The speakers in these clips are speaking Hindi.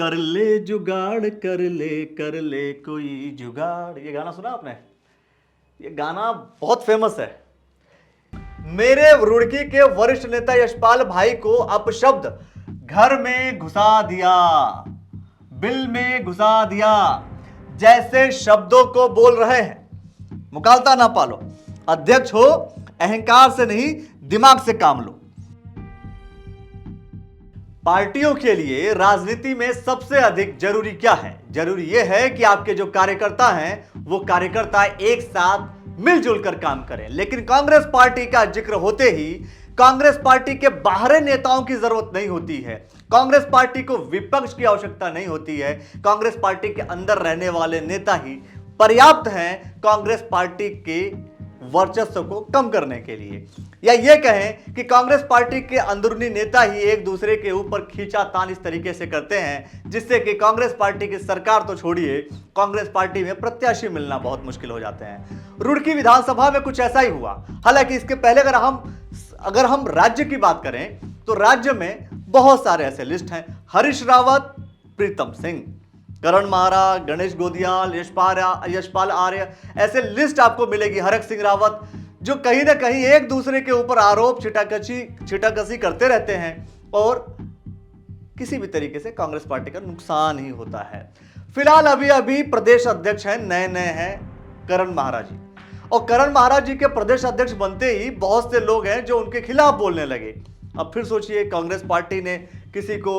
कर ले कोई जुगाड़। ये गाना सुना आपने? ये गाना बहुत फेमस है। मेरे रुड़की के वरिष्ठ नेता यशपाल भाई को अपशब्द घर में घुसा दिया, बिल में घुसा दिया, जैसे शब्दों को बोल रहे हैं। मुकालता ना पालो, अध्यक्ष हो, अहंकार से नहीं दिमाग से काम लो। पार्टियों के लिए राजनीति में सबसे अधिक जरूरी क्या है? जरूरी यह है कि आपके जो कार्यकर्ता हैं वो कार्यकर्ता एक साथ मिलजुल कर काम करें। लेकिन कांग्रेस पार्टी का जिक्र होते ही कांग्रेस पार्टी के बाहरी नेताओं की जरूरत नहीं होती है, कांग्रेस पार्टी को विपक्ष की आवश्यकता नहीं होती है। कांग्रेस पार्टी के अंदर रहने वाले नेता ही पर्याप्त हैं कांग्रेस पार्टी के वर्चस्व को कम करने के लिए, या यह कहें कि कांग्रेस पार्टी के अंदरूनी नेता ही एक दूसरे के ऊपर खींचातान इस तरीके से करते हैं जिससे कि कांग्रेस पार्टी की सरकार तो छोड़िए, कांग्रेस पार्टी में प्रत्याशी मिलना बहुत मुश्किल हो जाते हैं। रुड़की विधानसभा में कुछ ऐसा ही हुआ। हालांकि इसके पहले अगर हम राज्य की बात करें तो राज्य में बहुत सारे ऐसे लिस्ट हैं। हरीश रावत, प्रीतम सिंह, करण माहरा, गणेश गोदियाल, यशपाल आर्य, ऐसे लिस्ट आपको मिलेगी। हरक सिंह रावत, जो कहीं ना कहीं एक दूसरे के ऊपर आरोप छिटाकसी करते रहते हैं और किसी भी तरीके से कांग्रेस पार्टी का नुकसान ही होता है। फिलहाल अभी प्रदेश अध्यक्ष हैं, नए हैं करण माहरा जी, और करण माहरा जी के प्रदेश अध्यक्ष बनते ही बहुत से लोग हैं जो उनके खिलाफ बोलने लगे। अब फिर सोचिए, कांग्रेस पार्टी ने किसी को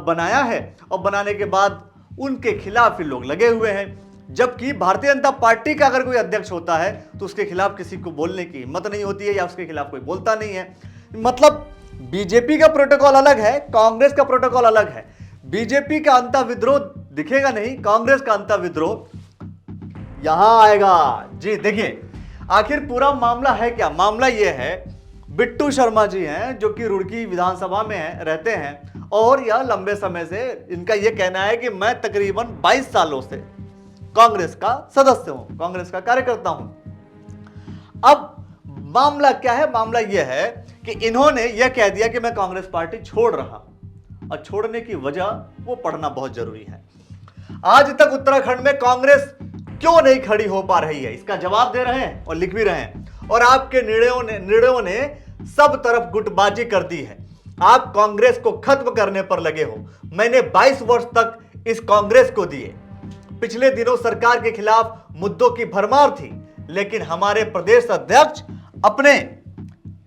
बनाया है और बनाने के बाद उनके खिलाफ ही लोग लगे हुए हैं, जबकि भारतीय जनता पार्टी का अगर कोई अध्यक्ष होता है तो उसके खिलाफ किसी को बोलने की हिम्मत नहीं होती है या उसके खिलाफ कोई बोलता नहीं है। मतलब बीजेपी का प्रोटोकॉल अलग है, कांग्रेस का प्रोटोकॉल अलग है। बीजेपी का अंतःविद्रोह दिखेगा नहीं, कांग्रेस का अंतःविद्रोह यहां आएगा जी। देखिए आखिर पूरा मामला है क्या? मामला यह है, बिट्टू शर्मा जी हैं जो कि रुड़की विधानसभा में रहते हैं और यह लंबे समय से इनका यह कहना है कि मैं तकरीबन 22 सालों से कांग्रेस का सदस्य हूं, कांग्रेस का कार्यकर्ता हूं। अब मामला क्या है? मामला यह है कि इन्होंने यह कह दिया कि मैं कांग्रेस पार्टी छोड़ रहा, और छोड़ने की वजह वो पढ़ना बहुत जरूरी है। आज तक उत्तराखंड में कांग्रेस क्यों नहीं खड़ी हो पा रही है, इसका जवाब दे रहे हैं और लिख भी रहे हैं। और आपके निर्णयों ने सब तरफ गुटबाजी कर दी है। आप कांग्रेस को खत्म करने पर लगे हो। मैंने 22 वर्ष तक इस कांग्रेस को दिए। पिछले दिनों सरकार के खिलाफ मुद्दों की भरमार थी, लेकिन हमारे प्रदेश अध्यक्ष अपने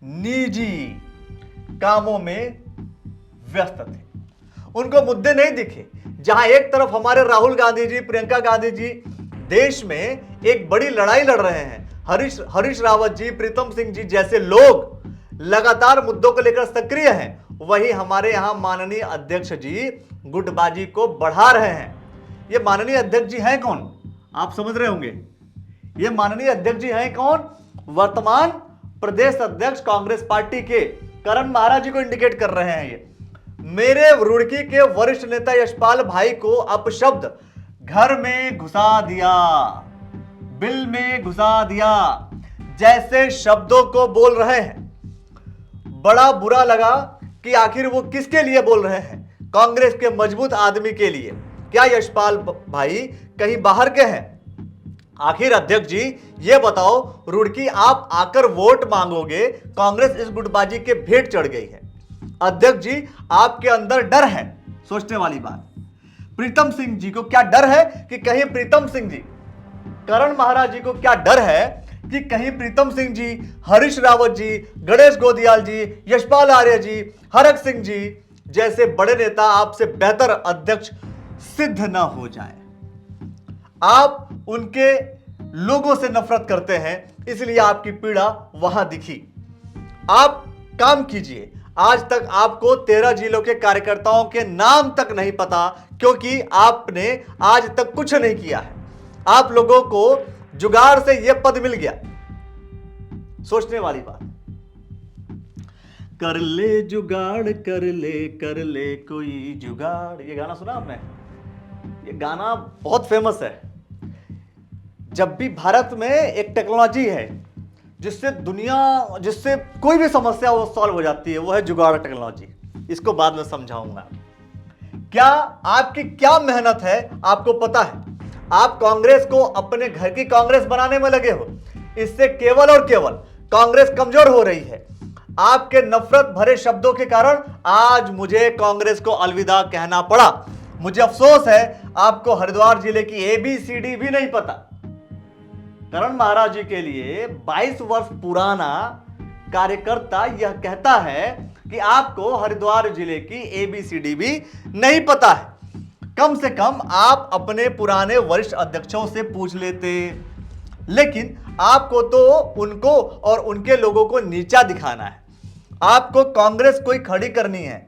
निजी कामों में व्यस्त थे, उनको मुद्दे नहीं दिखे। जहां एक तरफ हमारे राहुल गांधी जी, प्रियंका गांधी जी देश में एक बड़ी लड़ाई लड़ रहे हैं, हरीश रावत जी, प्रीतम सिंह जी जैसे लोग लगातार मुद्दों को लेकर सक्रिय हैं, वही हमारे यहां माननीय अध्यक्ष जी गुटबाजी को बढ़ा रहे हैं। ये माननीय अध्यक्ष जी हैं कौन? आप समझ रहे होंगे, ये माननीय अध्यक्ष जी हैं कौन? वर्तमान प्रदेश अध्यक्ष कांग्रेस पार्टी के करण माहरा जी को इंडिकेट कर रहे हैं। ये मेरे रुड़की के वरिष्ठ नेता यशपाल भाई को अपशब्द घर में घुसा दिया, बिल में घुसा दिया, जैसे शब्दों को बोल रहे हैं। बड़ा बुरा लगा कि आखिर वो किसके लिए बोल रहे हैं? कांग्रेस के मजबूत आदमी के लिए। क्या यशपाल भाई कहीं बाहर के हैं? आखिर अध्यक्ष जी ये बताओ, रुड़की आप आकर वोट मांगोगे, कांग्रेस इस गुटबाजी के भेंट चढ़ गई है। अध्यक्ष जी आपके अंदर डर है, सोचने वाली बात। प्रीतम सिंह जी को क्या डर है कि कहीं प्रीतम सिंह जी, करण माहरा जी को क्या डर है कि कहीं प्रीतम सिंह जी, हरीश रावत जी, गणेश गोदियाल जी, यशपाल आर्य जी, हरक सिंह जी जैसे बड़े नेता आपसे बेहतर अध्यक्ष सिद्ध ना हो जाए। आप उनके लोगों से नफरत करते हैं, इसलिए आपकी पीड़ा वहां दिखी। आप काम कीजिए। आज तक आपको 13 जिलों के कार्यकर्ताओं के नाम तक नहीं पता, क्योंकि आपने आज तक कुछ नहीं किया है। आप लोगों को जुगाड़ से यह पद मिल गया। सोचने वाली बात। कर ले जुगाड़, कर ले कोई जुगाड़। ये गाना सुना आपने? ये गाना बहुत फेमस है। जब भी भारत में एक टेक्नोलॉजी है जिससे कोई भी समस्या वो सॉल्व हो जाती है, वो है जुगाड़ टेक्नोलॉजी। इसको बाद में समझाऊंगा। क्या आपकी क्या मेहनत है आपको पता है? आप कांग्रेस को अपने घर की कांग्रेस बनाने में लगे हो। इससे केवल और केवल कांग्रेस कमजोर हो रही है। आपके नफरत भरे शब्दों के कारण आज मुझे कांग्रेस को अलविदा कहना पड़ा। मुझे अफसोस है आपको हरिद्वार जिले की ABCD भी नहीं पता। करण महाराज जी के लिए 22 वर्ष पुराना कार्यकर्ता यह कहता है कि आपको हरिद्वार जिले की ABCD भी नहीं पता है। कम से कम आप अपने पुराने वरिष्ठ अध्यक्षों से पूछ लेते, लेकिन आपको तो उनको और उनके लोगों को नीचा दिखाना है। आपको कांग्रेस को ही खड़ी करनी है।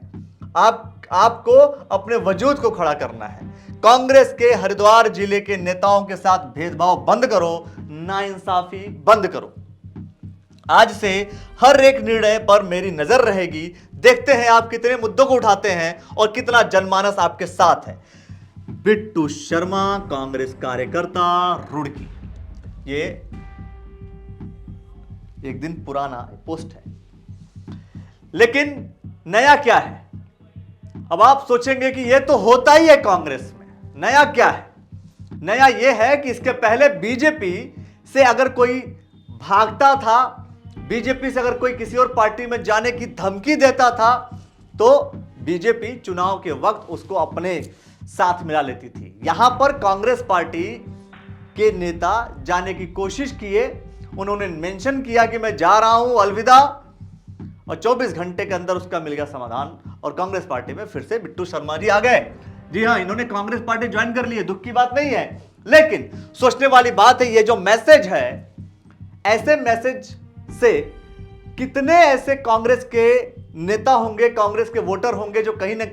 आपको अपने वजूद को खड़ा करना है। कांग्रेस के हरिद्वार जिले के नेताओं के साथ भेदभाव बंद करो, नाइंसाफी बंद करो। आज से हर एक निर्णय पर मेरी नजर रहेगी। देखते हैं आप कितने मुद्दों को उठाते हैं और कितना जनमानस आपके साथ है। बिट्टू शर्मा, कांग्रेस कार्यकर्ता, रुड़की। ये एक दिन पुराना पोस्ट है, लेकिन नया क्या है? अब आप सोचेंगे कि ये तो होता ही है कांग्रेस में। नया क्या है? नया यह है कि इसके पहले बीजेपी से अगर कोई भागता था, बीजेपी से अगर कोई किसी और पार्टी में जाने की धमकी देता था, तो बीजेपी चुनाव के वक्त उसको अपने साथ मिला लेती थी। यहां पर कांग्रेस पार्टी के नेता जाने की कोशिश किए। उन्होंने मेंशन किया कि मैं जा रहा हूं, अलविदा, और 24 घंटे के अंदर उसका मिल गया समाधान और कांग्रेस पार्टी में फिर से बिट्टू शर्मा जी आ गए। जी हां, इन्होंने कांग्रेस पार्टी ज्वाइन कर ली है, दुख की बात नहीं है, लेकिन सोचने वाली बात है ये जो मैसेज है, ऐसे मैसेज से कितने ऐसे कांग्रेस के नेता होंगे, कांग्रेस के वोटर होंगे जो कहीं ना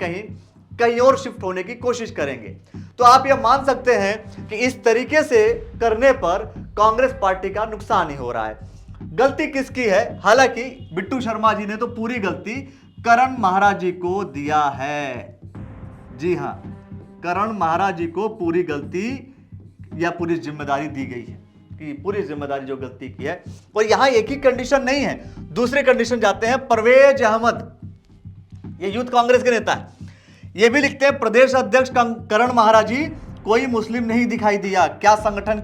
कहीं और शिफ्ट होने की कोशिश करेंगे। तो आप यह मान सकते हैं कि इस तरीके से करने पर कांग्रेस पार्टी का नुकसान ही हो रहा है। गलती किसकी है? हालांकि बिट्टू शर्मा जी ने तो पूरी गलती करण महाराज जी को दिया है। जी हां, करण महाराज जी को पूरी गलती या पूरी जिम्मेदारी दी गई है कि पूरी जिम्मेदारी जो गलती की है। और यहां एक ही कंडीशन नहीं है, दूसरे कंडीशन जाते हैं। परवेज अहमद, ये यूथ कांग्रेस के नेता है, ये भी लिखते हैं प्रदेश अध्यक्ष करण महाराज जी कोई मुस्लिम नहीं दिखाई दिया। क्या संगठन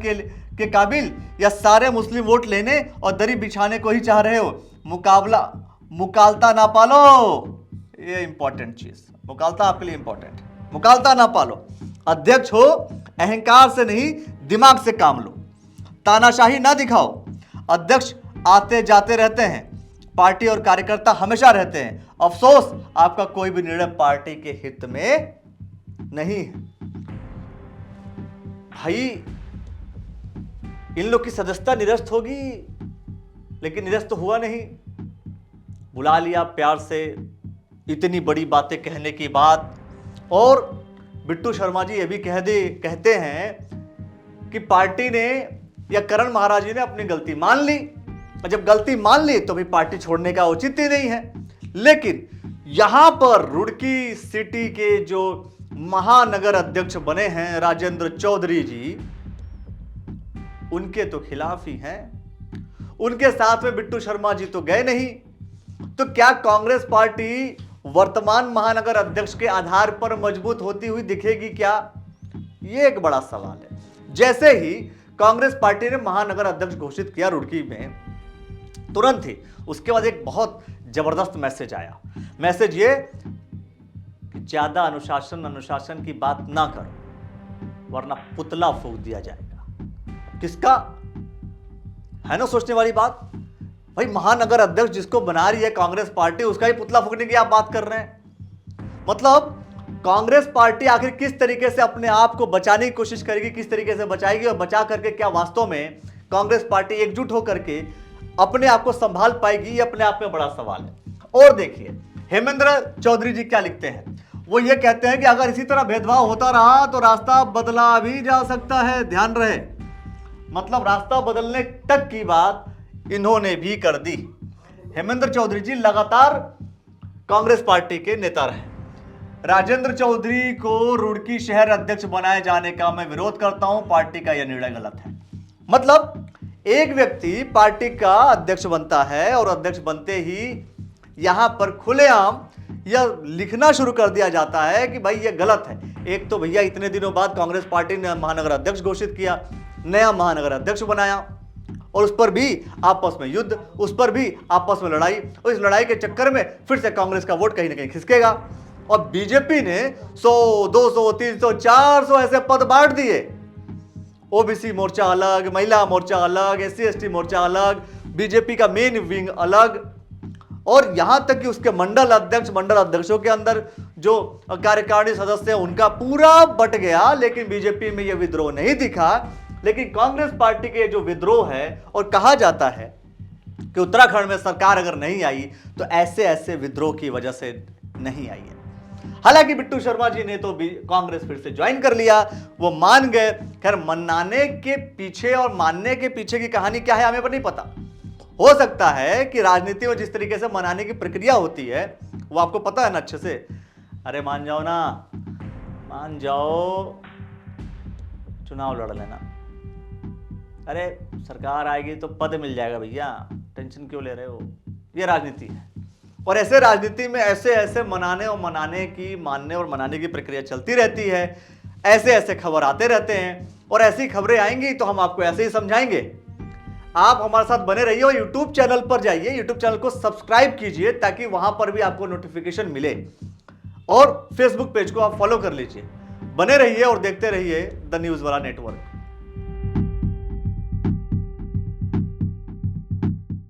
के काबिल या सारे मुस्लिम वोट लेने और दरी बिछाने को ही चाह रहे हो? मुकालता ना पालो, ये इंपॉर्टेंट चीज, मुकालता आपके लिए इंपॉर्टेंट। मुकालता ना पालो, अध्यक्ष हो, अहंकार से नहीं दिमाग से काम लो, तानाशाही ना दिखाओ। अध्यक्ष आते जाते रहते हैं, पार्टी और कार्यकर्ता हमेशा रहते हैं। अफसोस आपका कोई भी निर्णय पार्टी के हित में नहीं है। भाई, इन लोग की सदस्यता निरस्त होगी, लेकिन निरस्त हुआ नहीं। बुला लिया प्यार से, इतनी बड़ी बातें कहने की बात। और बिट्टू शर्मा जी ये भी कहते हैं कि पार्टी ने या करण महाराज जी ने अपनी गलती मान ली, और जब गलती मान ली तो भी पार्टी छोड़ने का औचित्य नहीं है। लेकिन यहां पर रुड़की सिटी के जो महानगर अध्यक्ष बने हैं राजेंद्र चौधरी जी, उनके तो खिलाफ ही हैं। उनके साथ में बिट्टू शर्मा जी तो गए नहीं। तो क्या कांग्रेस पार्टी वर्तमान महानगर अध्यक्ष के आधार पर मजबूत होती हुई दिखेगी क्या? यह एक बड़ा सवाल है। जैसे ही कांग्रेस पार्टी ने महानगर अध्यक्ष घोषित किया रुड़की में, तुरंत ही उसके बाद एक बहुत जबरदस्त मैसेज आया। मैसेज ये कि ज्यादा अनुशासन की बात ना करो, वरना पुतला फूंक दिया जाएगा। किसका है ना सोचने वाली बात? भाई, महानगर अध्यक्ष जिसको बना रही है कांग्रेस पार्टी, उसका ही पुतला फूंकने की आप बात कर रहे हैं। मतलब कांग्रेस पार्टी आखिर किस तरीके से अपने आप को बचाने की कोशिश करेगी, किस तरीके से बचाएगी, और बचा करके क्या वास्तव में कांग्रेस पार्टी एकजुट होकर के अपने आप को संभाल पाएगी, ये अपने आप में बड़ा सवाल है। और देखिए हेमेंद्र चौधरी जी क्या लिखते हैं। वो ये कहते हैं कि अगर इसी तरह भेदभाव होता रहा तो रास्ता बदला भी जा सकता है, ध्यान रहे। मतलब रास्ता बदलने तक की बात इन्होंने भी कर दी। हेमेंद्र चौधरी जी लगातार कांग्रेस पार्टी के नेता रहे। राजेंद्र चौधरी को रुड़की शहर अध्यक्ष बनाए जाने का मैं विरोध करता हूं, पार्टी का यह निर्णय गलत है। मतलब एक व्यक्ति पार्टी का अध्यक्ष बनता है और अध्यक्ष बनते ही यहां पर खुलेआम यह लिखना शुरू कर दिया जाता है कि भाई यह गलत है। एक तो भैया इतने दिनों बाद कांग्रेस पार्टी ने महानगर अध्यक्ष घोषित किया, नया महानगर अध्यक्ष बनाया, और उस पर भी आपस में युद्ध, उस पर भी आपस में लड़ाई, और इस लड़ाई के चक्कर में फिर से कांग्रेस का वोट कहीं ना कहीं खिसकेगा। और बीजेपी ने 100, 200, 300, 400 ऐसे पद बांट दिए। ओबीसी मोर्चा अलग, महिला मोर्चा अलग, SC/ST मोर्चा अलग, बीजेपी का मेन विंग अलग, और यहां तक कि उसके मंडल अध्यक्ष, मंडल अध्यक्षों के अंदर जो कार्यकारिणी सदस्य हैं उनका पूरा बट गया। लेकिन बीजेपी में यह विद्रोह नहीं दिखा। लेकिन कांग्रेस पार्टी के जो विद्रोह है, और कहा जाता है कि उत्तराखंड में सरकार अगर नहीं आई तो ऐसे ऐसे विद्रोह की वजह से नहीं आई है। हालांकि बिट्टू शर्मा जी ने तो कांग्रेस फिर से ज्वाइन कर लिया, वो मान गए। खैर, मनाने के पीछे और मानने के पीछे की कहानी क्या है हमें पर नहीं पता। हो सकता है कि राजनीति में जिस तरीके से मनाने की प्रक्रिया होती है वो आपको पता है ना अच्छे से। अरे मान जाओ ना, मान जाओ, चुनाव लड़ लेना, अरे सरकार आएगी तो पद मिल जाएगा भैया, टेंशन क्यों ले रहे हो। ये राजनीति है, और ऐसे राजनीति में ऐसे ऐसे मनाने और मनाने की, मानने और मनाने की प्रक्रिया चलती रहती है। ऐसे ऐसे खबर आते रहते हैं, और ऐसी खबरें आएंगी तो हम आपको ऐसे ही समझाएंगे। आप हमारे साथ बने रहिए और यूट्यूब चैनल पर जाइए, यूट्यूब चैनल को सब्सक्राइब कीजिए ताकि वहां पर भी आपको नोटिफिकेशन मिले, और फेसबुक पेज को आप फॉलो कर लीजिए। बने रहिए और देखते रहिए द न्यूज़ वाला नेटवर्क।